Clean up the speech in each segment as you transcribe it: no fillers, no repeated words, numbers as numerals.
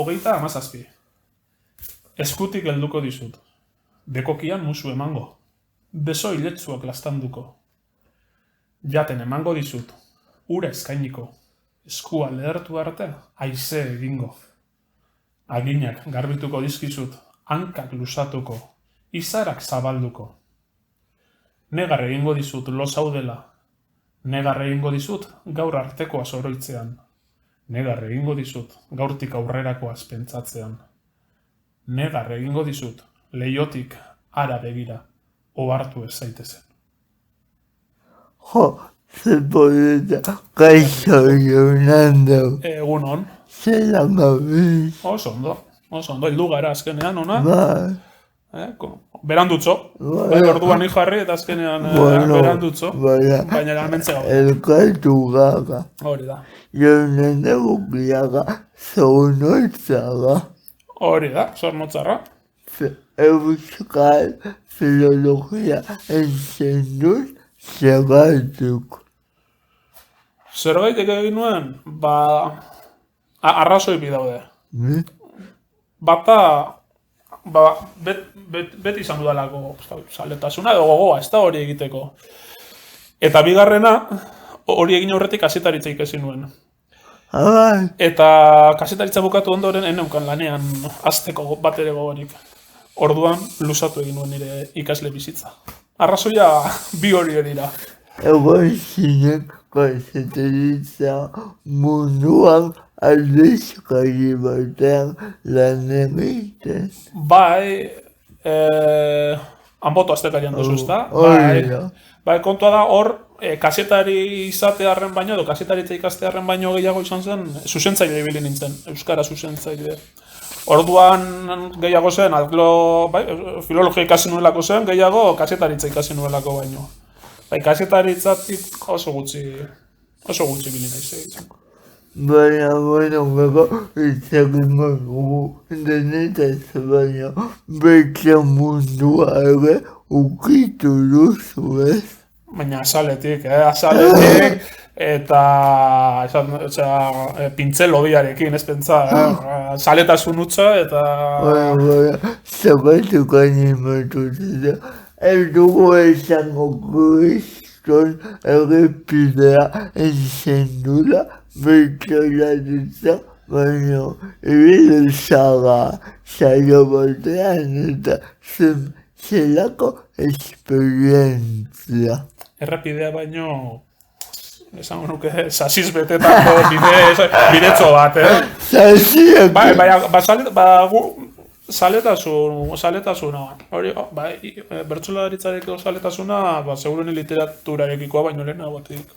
37. Eskutik helduko dizut. Dekokian musu emango. Beso iletsuak lastanduko. Jaten emango dizut. Ura eskainiko. Eskua lehertu arte, haize egingo. Aginak garbituko dizkizut, hankak lusatuko, izarak zabalduko. Negar egingo dizut lo zaudela. Negar egingo dizut gaur artekoaz oroitzean. Negar egingo dizut gaurtik aurrerakoaz pentsatzean. Negar egingo dizut leiotik ara begira, ohartu ez zaitezen. Jo, ze polita, kaixo Leonardo. Egunon. Zelan gabiz. Oso ondo, heldu gara azkenean, ona? Bai. Berandutzo. Bai, orduan ni jarri eta azkenean berandutzo. Baina gamentze gau. Elkartu gara. Hori da. Leonardo gukiaga zornotzaga. Hori da, zornotzarra. Euskal filologia entzenduz zergatik. Zergaitik egin nuen, arrazoi bi daude. Bata, beti izan dudalako zaletasuna edo gogoa, ez da hori egiteko. Eta bigarrena, hori egin aurretik kasetaritza ikasi nuen. Eta kasetaritza bukatu ondoren eneukan lanean hasteko bat ere gogorik. Orduan, luzatu egin nuen nire ikasle bizitza. Arrazoia bi hori dira. Egon zinen kasetaritza munduan aldizkari batean lan egiten. Bai, hanboto aztekarian duzu, ezta? Bai, kontua da hor, kasetari izatearen baino, edo kasetaritza ikastearen baino gehiago izan zen, zuzentzaile ibili nintzen, euskara zuzentzaile. Orduan gehiago zen, filologia ikasi nuelako zen, gehiago kasetaritza ikasi nuelako baino. Bai, kasetaritzatik oso gutxi bili naiz egiten. Baina, bego, itzakingo dugu, denetaz baina, bete mundua ere ukitu duzu, ez? Baina azaletik, eta pintzel hobiarekin, ez pentsa, zaletasun utza, eta... Zagatuk animatu zera, ez dugu esango kriston errepidea enzendula, betxolaritza, baina ibili zara batean eta zelako esperientzia. Errepidea baino, esango nuke, sasiz betetako bidetzo bat, Sasiak! Zaletasuna, hori, bertsolaritzareko zaletasuna, segurueni literaturarekikoa baino lehenagotik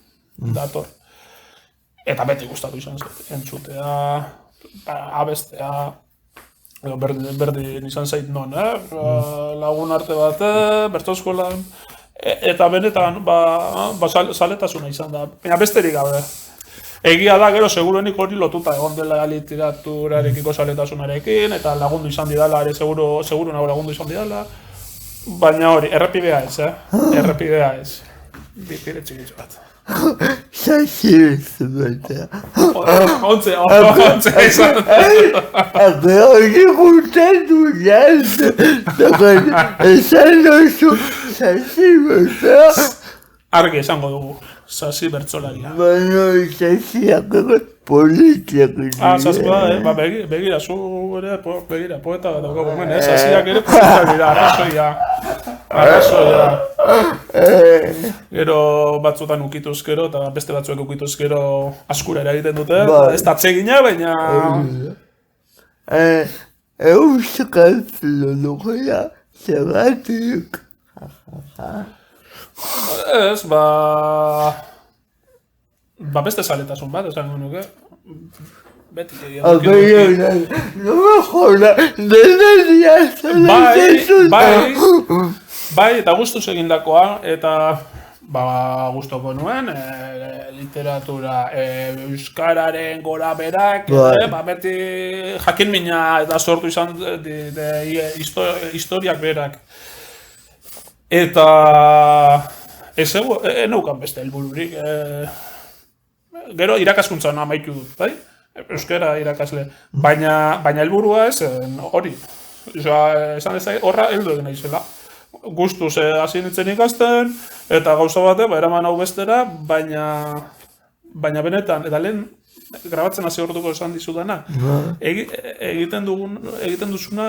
dator. Eta beti gustatu izan entzutea, abestea, berdin izan zait non, lagun arte bat, bertso eskolan, eta benetan, zaletasuna izan da, baina besterik gabe. Egia da, gero, seguruenik hori lotuta egon dela literaturarekiko zaletasunarekin, eta lagundu izan didala, ere seguru nago lagundu izan didala, baina hori, errepidea ez, errepidea ez, bipire txikitzu bat. Sasiz betea. Ontze izan. Hori gustatu jaz, esan dozu, sasiz betea. Argi esango dugu, sasi bertsolaria. Baina sasiak politiak dira. Begira, zu ere, poeta bat dago gomen, sasiak ere politiak dira, arrazoia. Gero batzutan ukituz gero, eta beste batzuek ukituz gero askura eragiten dute, ez da atsegina, baina... Euskal filologia zergatik. Ez, beste zaletasun bat, esango nuke. Beti egin. No me joda, deneria zaletasun. Bai, eta gustuz egindakoa, eta gustoko nuen, literatura, euskararen gora berak, beti jakin mina eta sortu izan historiak berak. Eta eneukan beste helbururik. Gero irakaskuntzan amaitu dut, bai? euskera irakasle. Baina helburua ez hori. Esan dezake, horra heldu egin naizela. Gustuz hasi nintzen ikasten, eta gauza bate, eraman hau bestera, baina benetan, eta lehen grabatzen hasi orduko esan dizudana, egiten duzuna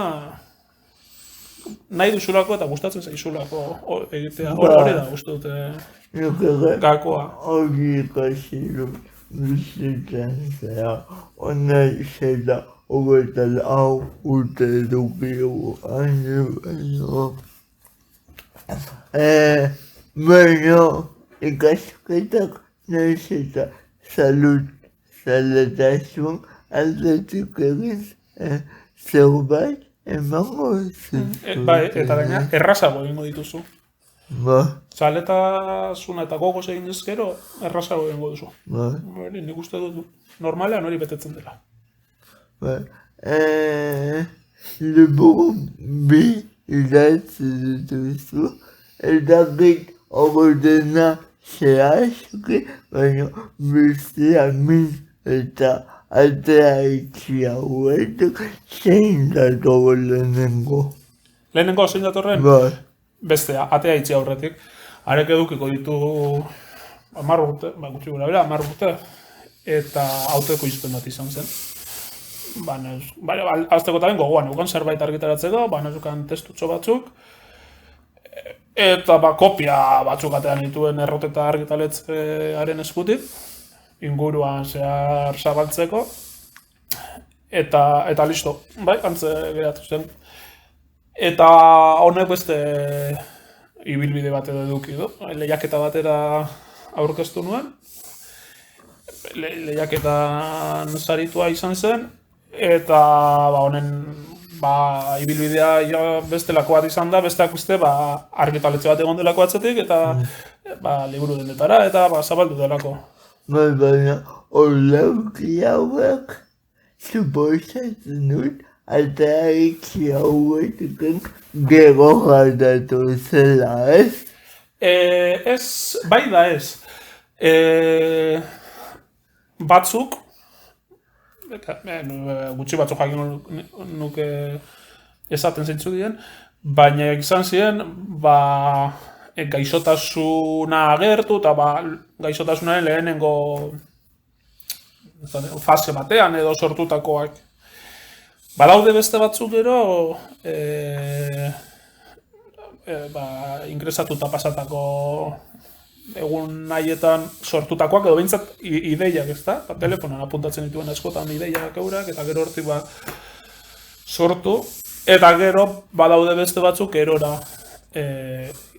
nahi duzulako eta gustatzen zaizulako egitea, hori da uste dute gakoa. Hori ikasi du, bizitzen zera, ona zera, hogetan hau urte dukigu, baino. Baina ikasketak nahiz eta zaletasun aldetik egin zerbait emango zizu. Bai, eta gaina errazago egingo dituzu. Ba, Zaletasuna eta gogoz egin ezkero, errazago egingo duzu. ba, Nik uste dut normalean hori betetzen dela. ba. Liburu bi idatzi dituzu, eta git ordena zehazki, baina bizia min eta atea itxi hauetik zein dago lehenengo. Lehenengo zein datorren, Ba, bestea, atea itxi aurretik. Harek edukiko ditu 10 urte, gutxi gura bera, 10 urte, eta autoeko izpen bat izan zen. Azteko talen gogoan, eukan zerbait argitaratzeko, eukan testutxo batzuk, eta kopia batzuk atean dituen erroteta argitaletzearen eskutik, inguruan zehar zabaltzeko, eta listo, antze geratu zen. Eta honek beste ibilbide bat edo eduki du, lehiaketa batera aurkeztu nuen, lehiaketan saritua izan zen, eta honen ibilbidea bestelako bat izan da, besteak beste argitaletxe bat egon delako atzetik, eta liburu dendetara, eta zabaldu delako. baina olauki hauek suposatzen dut atea itxi hauetik gero jardatu zela, ez? Ez, bai da ez. Batzuk, gutxi batzuk jakin nuke esaten zeintzu diren, baina izan ziren, gaixotasuna agertu, eta gaixotasunaren lehenengo fase batean edo sortutakoak. Badaude beste batzuk gero, ingresatuta pasatako egun nahietan sortutakoak, edo behintzat ideiak, ezta? Telefonan apuntatzen dituen askotan ideiak eurak, eta gero hortik sortu, eta gero badaude beste batzuk erora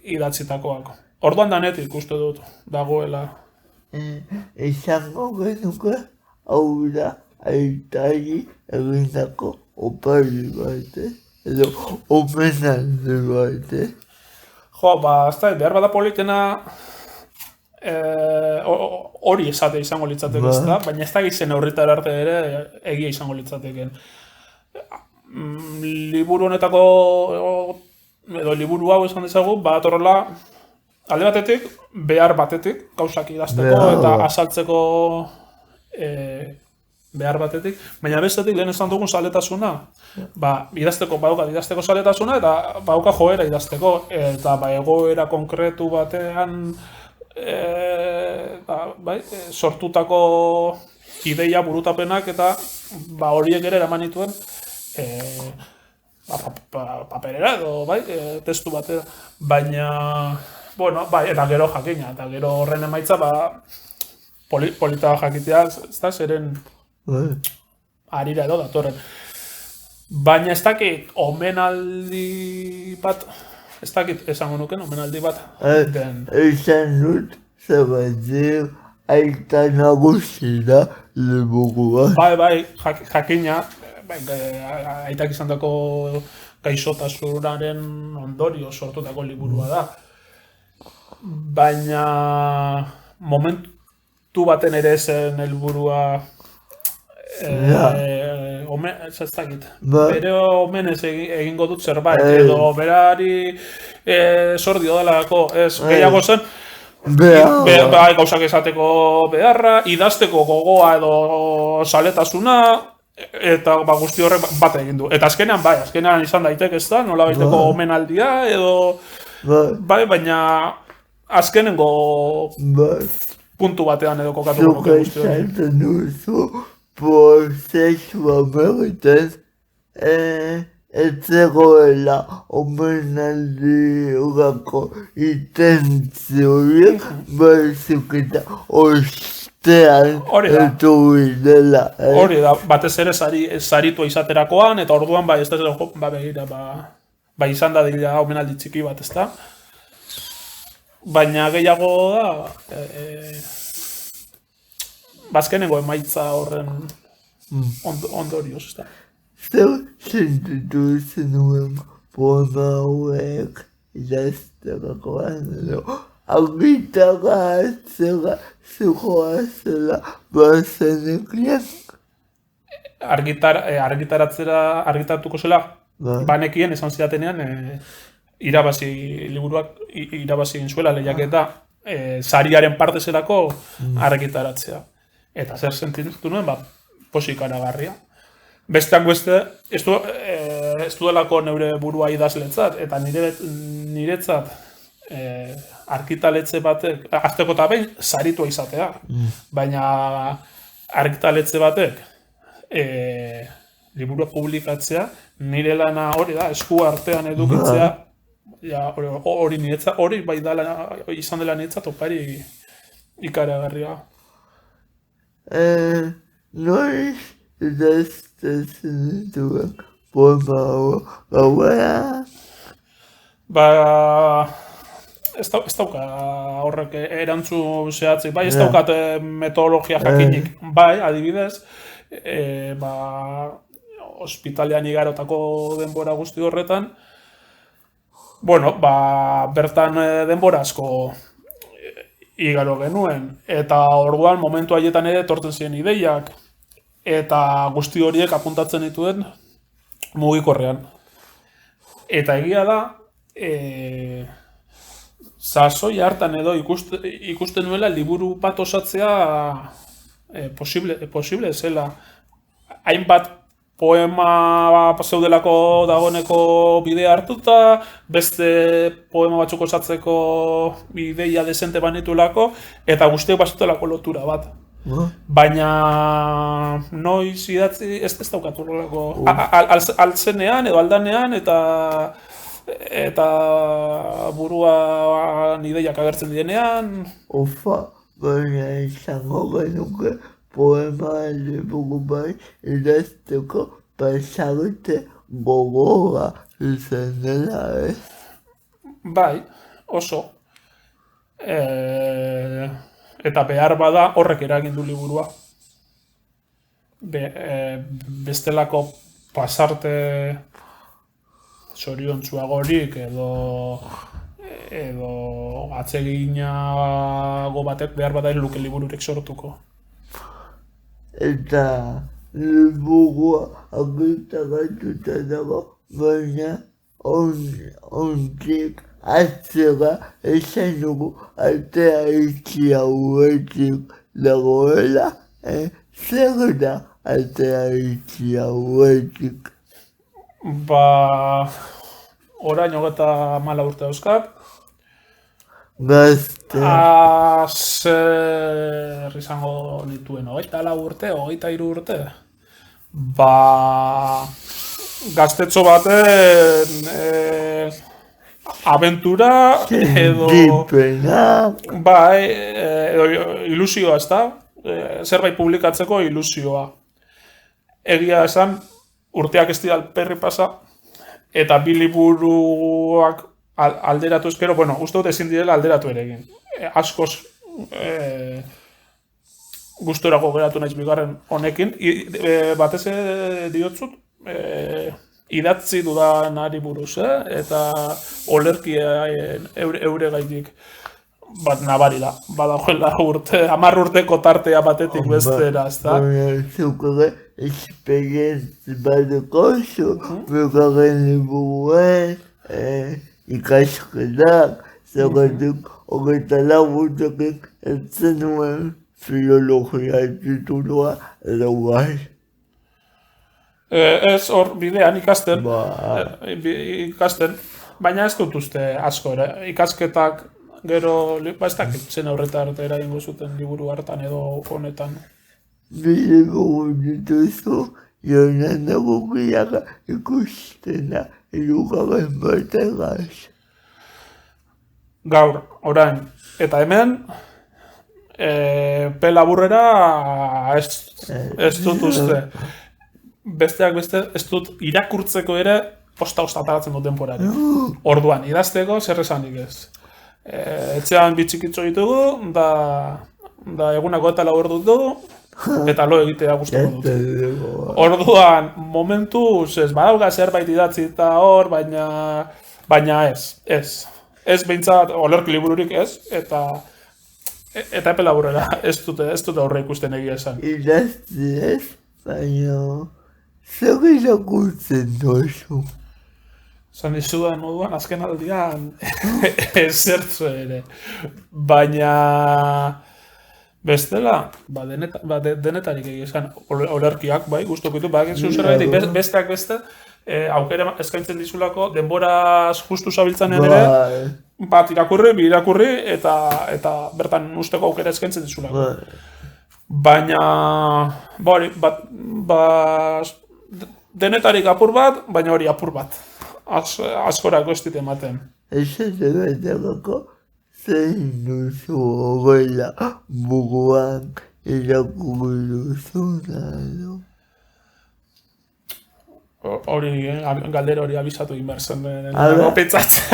idatzitakoak. Orduan danetik uste dut, dagoela. Izango genuke hau da aitari egindako opari bat, edo omenaldi bat. Jo, ez da, behar bada politena hori esate izango litzateke, ez da, baina ez da gizen aurritara arte ere egia izango litzateken. Liburu honetako, edo liburu hau esan dezagu, horrela, alde batetik, behar batetik, gauzak idazteko eta azaltzeko behar batetik, baina bestetik lehen esan dugun zaletasuna, idazteko zaletasuna eta badauka joera idazteko, eta egoera konkretu batean sortutako ideia burutapenak eta horiek ere eraman dituen paperera edo testu batera, baina eta gero jakina, eta gero horren emaitza polita jakitea, ez da, zeren harira edo datorren. Baina ez dakit omenaldi bat, ez dakit esango nuken omenaldi bat den. Esan dut, zabatzea aita nagusi da liburua. Bai, jakina, aitak izan dako gaixotasunaren ondorio sortutako liburua da. Baina momentu baten ere zen helburua ez dakit. Bere omenez egingo dut zerbait, edo berari zor dio delako, ez gehiago zen, Behar. gauzak esateko beharra, idazteko gogoa edo saletasuna, eta guzti horrek bat egin du. Eta azkenean izan daiteke ez da, nola baiteko omenaldia edo, baina azkenengo puntu batean edo kokatuko nuke guzti hori. Zuka esaten duzu, prozesua berritzen, ez zegoela omenaldi urako intentzioiek, baizik eta ostean etorri dela. Hori da, batez ere saritua izaterakoan, eta orduan ez da begira, izan da dira omenaldi txiki bat, ez da? Baina gehiago da, bazkenengo emaitza horren ondorioz, ez da? Zer sentitu zenuen poema hauek idazterakoan edo argitara atzera zijoazela bazenekien? Argitaratuko zela, banekien esan zidatenean, irabazi egin zuela lehiaketa sariaren parte zelako argitaratzea. Eta zer sentitu nuen, posikaragarria. Besteak beste, ez duelako neure burua idazletzat, eta niretzat argitaletxe batek, azteko eta behin, saritua izatea. Baina argitaletxe batek liburua publikatzea, nire lana hori da, esku artean edukitzea, hori niretzat, hori bai izan dela niretzat opari ikaragarria. Noiz idazten dituen poema gauea? Ez dauka horrek erantzun zehatzik, bai ez daukat metodologia jakinik, bai adibidez, ospitalean igarotako denbora guzti horretan, bertan denbora asko igaro genuen, eta orduan momentu haietan ere etortzen ziren ideiak, eta guzti horiek apuntatzen dituen mugikorrean. Eta egia da, sasoi hartan edo ikusten nuela liburu bat osatzea posible zela. Hainbat poema zeudelako dagoeneko bidea hartuta, beste poema batzuk osatzeko ideia desente banitulako, eta guztiak bazutelako lotura bat. Baina noiz idatzi ez daukatu horrelako altzenean edo aldanean eta buruan ideiak agertzen direnean. Baina izango genuke poema liburu bai idazteko pasagute gogoa izan dela, Bai, oso. Eta behar bada horrek eragin du liburua. Bestelako pasarte zoriontsuagorik edo atseginago batek behar bada ez luke libururik sortuko. Eta liburua argitaratuta dago, baina ondik atzera esan dugu atea itxi hauetik dagoela, zer da atea itxi hauetik? Orain 34 urte dauzkat. Gazte. Zer izango nituen, 24 urte, 23 urte. Gaztetxo baten abentura edo ilusioa, ez da? Zerbait publikatzeko ilusioa. Egia esan, urteak ez dira alperri pasa, eta bi liburuak alderatu ezkero, uste dut ezin direla alderatu ere egin. Askoz gustorako geratu naiz bigarren honekin, batez diotzut, idatzi dudanari buruz, eta olerki eure gaitik bat nabari da. Badagoela 10 urteko tartea batetik bestera, ez da? Zukare esperientzi badekozu, bigarren liburuen, ikasketak, zergatik hogeita lau urtekin ez zenuen filologia titulua edo bai. Ez hor bidean ikasten, Ba. ikasten, baina ez dut uste asko, ikasketak gero, ez dakit zen aurreta arte eragingo zuten liburu hartan edo honetan. Bide gogu dituzu, joan dago bilaga ikustena, hirugarren bategaz. Gaur, orain, eta hemen, pe laburrera ez dut uste. Besteak beste, ez dut irakurtzeko ere osta ataratzen dut denporari. Orduan, idazteko zer esanik ez. Etxean bitxikitzo ditugu, da egunako eta lau ordu dugu, eta lo egitea gustoko dut. Orduan, momentuz, ez badauga zerbait idatzi eta hor, baina ez. Ez behintzat, olerki libururik ez, eta epe laburrera, ez dute aurre ikusten egia esan. Idazti ez, baina zer irakurtzen dozu. Zan izudan moduan, azken aldian, ezertzu ere. Baina, bestela, denetarik egia esan, olerkiak, bai, guztoko ditu, besteak beste, aukera eskaintzen dizulako, denboraz justu zabiltzanen ere, bat irakurri, bi irakurri, eta bertan usteko aukera eskaintzen dizulako. Baina, denetarik apur bat, baina hori apur bat. Askorako ez dit ematen. Esate betegako zein duzu horrela buruan irakurri duzuna edo. Hori, galdera hori abisatu inbertzen denako pentsatzen.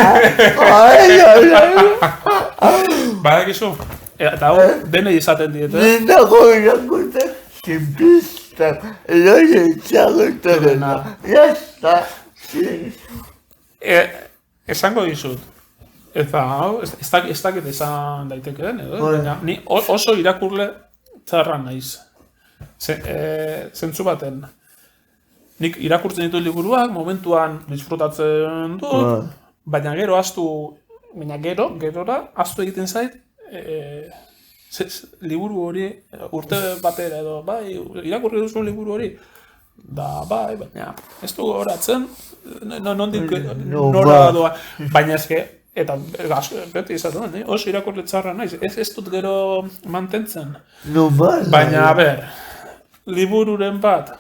Badakizu, eta hau denei izaten diete. Nendako irakurtzen simplista, erori txagotarena. Jazta. Esango dizut, eta hau, ez dakit esan daiteke den, edo? Baina, ni oso irakurle txarra naiz. Zentzu baten. Nik irakurtzen ditu liburuak, momentuan disfrutatzen dut, baina gerora ahaztu egiten zait, liburu hori, urte batera edo, bai, irakurri duzu liburu hori, da, bai, baina ez du horatzen, nondik nora doa, baina ezke, eta beti izaten, oso irakurle txarra naiz, ez dut gero mantentzen. Baina, a ber, libururen bat,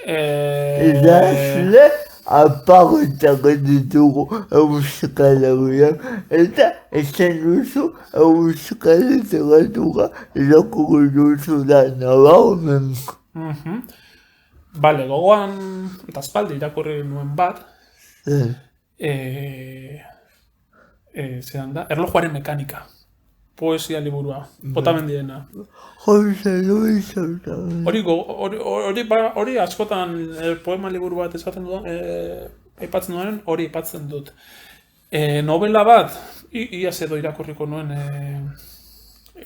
idazle apagotako ditugu Euskal Herrian, eta esan duzu Euskal Literaturak irakurri duzu da nabarmen. Bale, gogoan eta aspaldi irakurri nuen bat, zelan da, Erlojuaren mekanika, poesia liburua, Otamendiena. Hori askotan poema liburu bat esaten duan, aipatzen duan, hori aipatzen dut. Novela bat, iaz edo irakurriko nuen,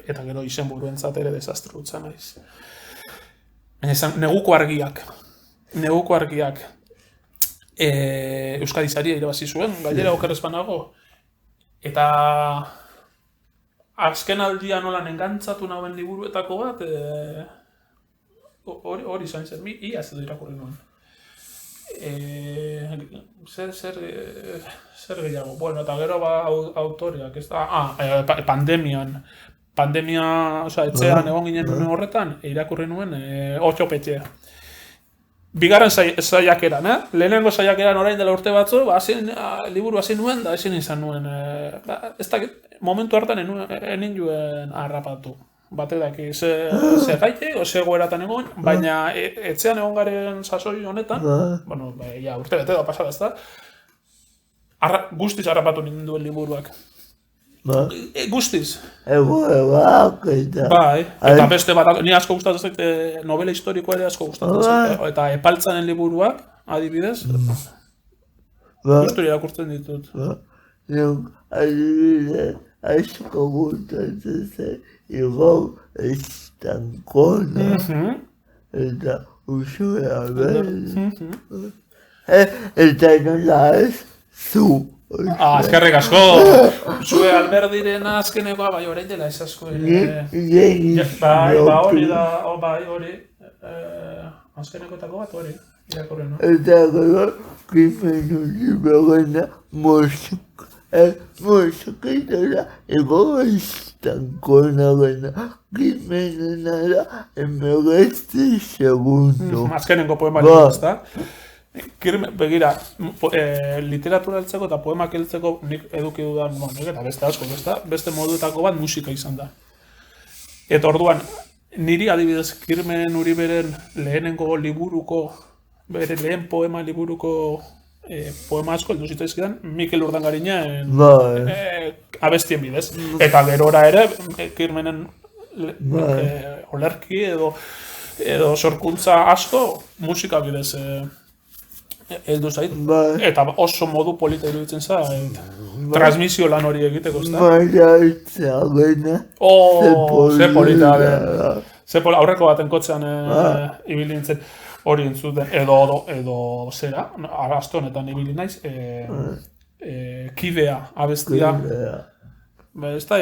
eta gero izenburuentzat ere desastru utza naiz. Neguko argiak. Euskadi Saria irabazi zuen, gainera oker ez banago. Eta azken aldia nolan engantzatu nauen liburuetako bat, hori izan zen, iaz edo irakurri nuen. Zer gehiago? Bueno, eta gero autoreak, ez da, pandemia, etxean egon ginen nuen horretan, irakurri nuen, 8 petxe. Bigarren saiakeran, lehenengo saiakeran orain dela urte batzu, liburu hasi nuen, da ezin izan nuen, ez da, momentu hartan enin juen harrapatu. Batedaki, ze gaite, ze goeratan egon, baina etxean egon garen sasoi honetan, bueno, ja, urte bete da pasada, ez da, guztiz harrapatu ninduen liburuak. Guztiz. Eta... Bai, eta beste bat, ni asko gustatzen zait, novela historiko ere asko gustatzen zait, eta Epaltzanen liburuak, adibidez, guzturi irakurtzen ditut. Adibidez, asko gustatzen zait, Igor Estankona, eta Usue Abel. Eta nola ez, zu. Eskerrik asko. Zue Alberdiren azkenekoa, bai, orain dela ez asko. Bai, hori da, bai, hori. Azkenekotako bat hori, irakurri, no? Eta gero, krimen hori begana musiketara egoiztanko nagana. Krimenena da, 19 segundo. Azkenengo poema nik, ezta? Begira, literatura heltzeko eta poemak heltzeko nik eduki dudan, nik eta beste asko, beste moduetako bat musika izan da. Eta orduan, niri adibidez Kirmen Uriberen lehenengo liburuko, bere lehen poema liburuko poema asko heldu zitzaizkidan Mikel Urdangarinen abestien bidez. Eta gerora ere, Kirmenen olerki edo sorkuntza asko musika bidez heldu zait, eta oso modu polita iruditzen zait, transmisio lan hori egiteko, ezta? Baina itzagena, ze polita, aurreko baten kotxean ibili nintzen hori entzuten, edo zera, arazto honetan ibili naiz, kidea, abestia, ez da,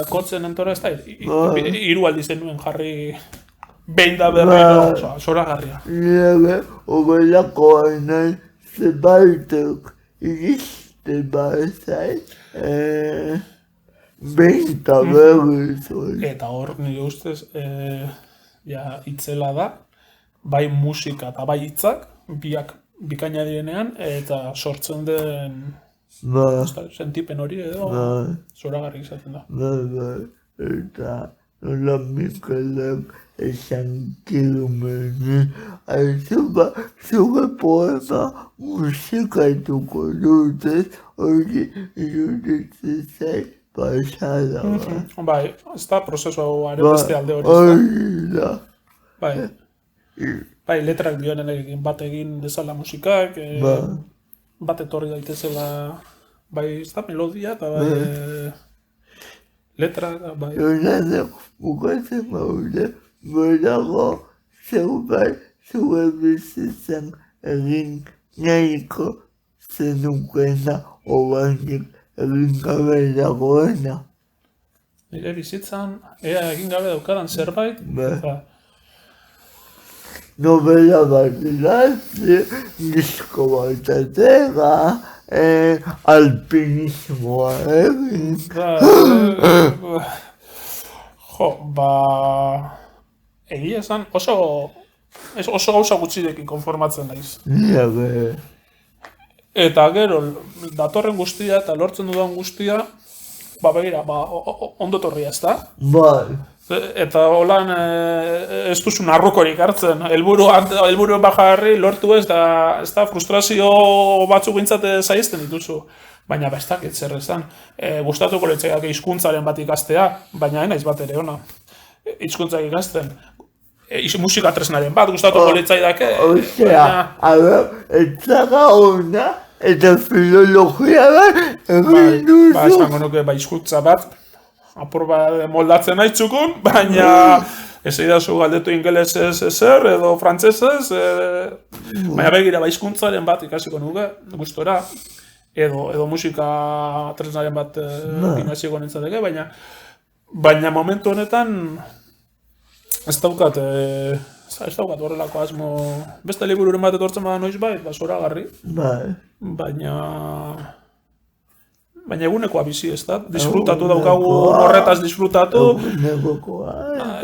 kotxen entora ez da, hiru aldiz zenuen jarri, behin da berriro, zoragarria. Nire, ogelakoa nahi, zebaitek iristen bazai, behin eta berriz hori. Eta hor, nire ustez, itzela da, bai musika eta bai hitzak, biak bikaina direnean, eta sortzen den sentipen hori edo, zoragarri izaten da. Eta nola Mikelek esan Kirmeni, zure poema musikatuko dutez, hori iruditzen zait pasada. Bai, ez da prozesuaren beste alde hori. Bai, letrak dionenekin bat egin dezala musikak, bat etorri daitezela, bai, ez da melodia eta bai, letrak, bai. Jonathan, bukatzen baude, berago zerbait zure bizitzan egin nahiko zenukena, oraindik egin gabe dagoena. Nire bizitzan, egin gabe daukadan zerbait, novela bat idatzi, disko bat atera, alpinismoa egin. Egia esan oso gauza gutxirekin konformatzen naiz. Nire. Eta gero, datorren guztia eta lortzen dudan guztia, begira, ondo torria ez da? Bai. Eta holan ez duzun arrukorik hartzen, helburuen bajarri lortu ez da frustrazio batzuk bintzate zaizten dituzu. Baina bestak ez zer esan. Gustatuko litzaiake hizkuntzaren bat ikastea, baina naiz bat ere ona. Hizkuntzak ikasten. Musika tresnaren bat gustatuko litzaidake. Osea, etzaga ona eta filologia bat egin duzu. Esango nuke hizkuntza bat, apur bat moldatzen naitzukun, baina ez eidazu galdetu ingelesez ezer edo frantsesez, baina begira hizkuntzaren bat ikasiko nuke, gustora, edo musika tresnaren bat ikasiko nintzateke, baina momentu honetan ez daukat horrelako asmo, beste libururen bat etortzen bada noiz bai, zoragarri, baina egunekoa bizi ez da, disfrutatu daukagu horretaz disfrutatu,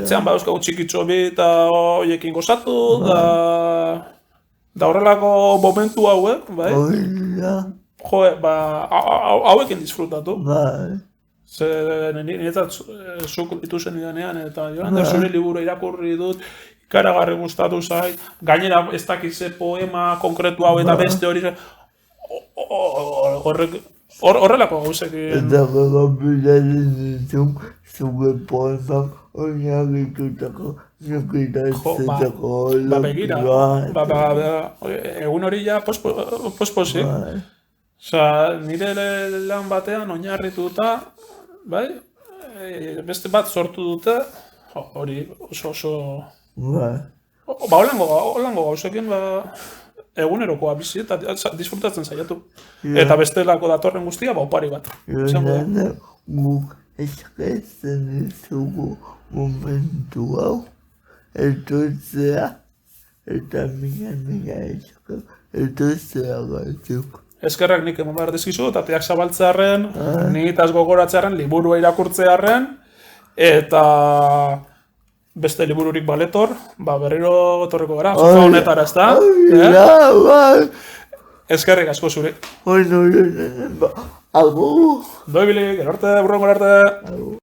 etxean badauzkagu txikitxo bi eta horiekin gozatu, da horrelako momentu hauek, bai? Hauekin disfrutatu. Niretzat zuk dituzen idanean, eta joan zure liburu irakurri dut, ikaragarri gustatu zait, gainera ez dakize poema konkretu hau eta beste hori, horrelako gauzekin. Eta gero bilatzen ditu, zure poemak oinarritutako nekitazetako egun hori ja posposik. Nire lan batean oinarrituta, beste bat sortu dute, hori oso... Holango gauzekin, egunerokoa bizi eta disfrutatzen saiatu. Eta bestelako datorren guztia, opari bat. Izango da. Lorena, guk eskatzen ditugu momentu hau, etortzea, eta mina etortzea gaituk. Eskerrak nik eman behar dizkizu, eta teak zabaltzearen, nitaz gogoratzearen, liburua irakurtzearen, eta beste libururik baletor, berriro etorreko gara, zuza honetara, ez da? Eskerrik asko zuri. Bueno, agur. Doibili, gero arte, burrongora arte.